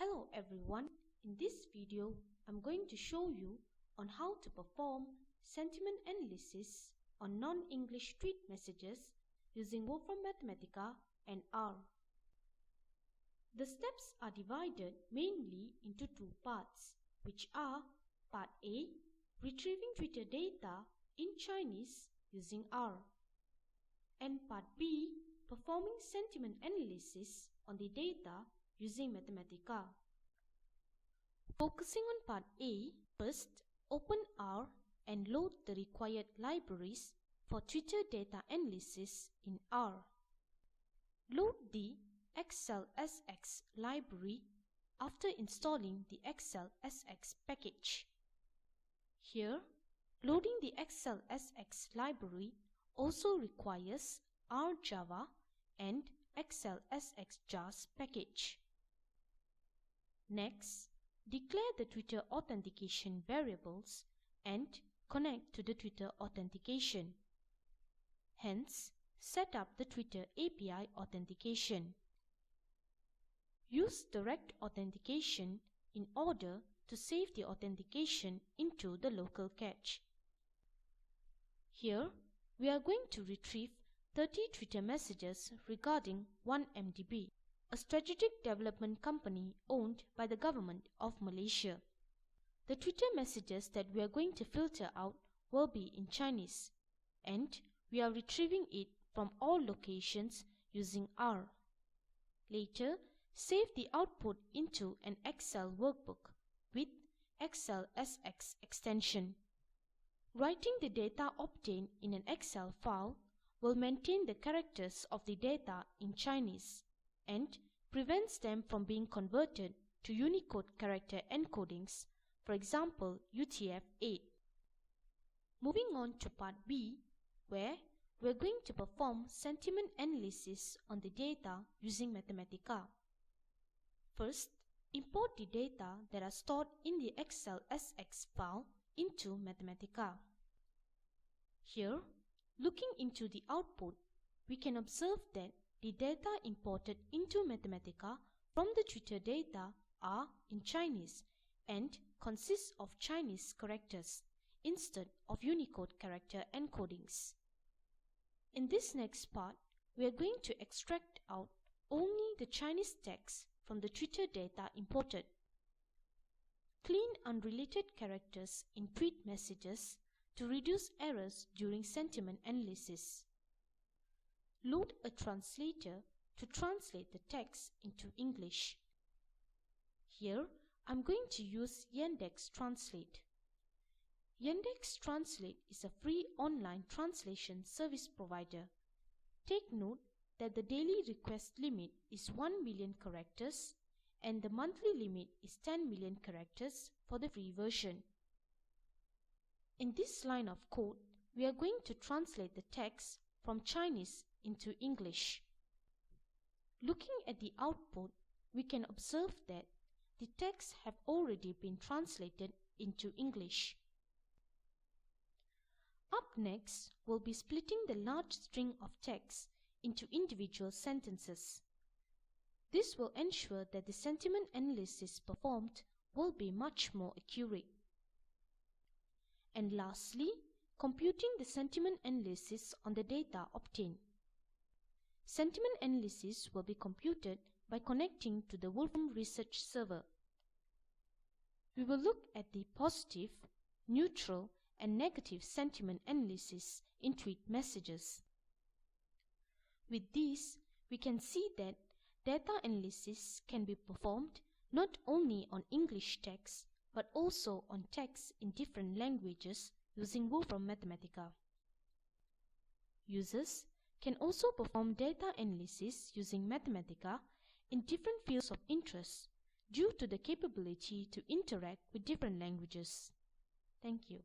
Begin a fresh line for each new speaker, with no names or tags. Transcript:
Hello everyone, in this video I'm going to show you on how to perform sentiment analysis on non-English tweet messages using Wolfram Mathematica and R. The steps are divided mainly into two parts, which are Part A, retrieving Twitter data in Chinese using R, and Part B, performing sentiment analysis on the data using Mathematica. Focusing on Part A, first open R and load the required libraries for Twitter data analysis in R. Load the XLSX library after installing the XLSX package. Here, loading the XLSX library also requires RJava and XLSX JARS package. Next, declare the Twitter authentication variables and connect to the Twitter authentication. Hence, set up the Twitter API authentication. Use direct authentication in order to save the authentication into the local cache. Here, we are going to retrieve 30 Twitter messages regarding 1MDB, a strategic development company owned by the government of Malaysia. The Twitter messages that we are going to filter out will be in Chinese, and we are retrieving it from all locations using R. Later, save the output into an Excel workbook with XLSX extension. Writing the data obtained in an Excel file will maintain the characters of the data in Chinese and prevents them from being converted to Unicode character encodings, for example UTF-8. Moving on to Part B, where we are going to perform sentiment analysis on the data using Mathematica. First, import the data that are stored in the XLSX file into Mathematica. Here, looking into the output, we can observe that the data imported into Mathematica from the Twitter data are in Chinese and consist of Chinese characters instead of Unicode character encodings. In this next part, we are going to extract out only the Chinese text from the Twitter data imported. Clean unrelated characters in tweet messages to reduce errors during sentiment analysis. Load a translator to translate the text into English. Here, I'm going to use Yandex Translate. Yandex Translate is a free online translation service provider. Take note that the daily request limit is 1 million characters and the monthly limit is 10 million characters for the free version. In this line of code, we are going to translate the text from Chinese into English. Looking at the output, we can observe that the texts have already been translated into English. Up next, we'll be splitting the large string of text into individual sentences. This will ensure that the sentiment analysis performed will be much more accurate. And lastly, computing the sentiment analysis on the data obtained. Sentiment analysis will be computed by connecting to the Wolfram research server. We will look at the positive, neutral, and negative sentiment analysis in tweet messages. With these, we can see that data analysis can be performed not only on English text but also on text in different languages using Wolfram Mathematica. Users can also perform data analysis using Mathematica in different fields of interest due to the capability to interact with different languages. Thank you.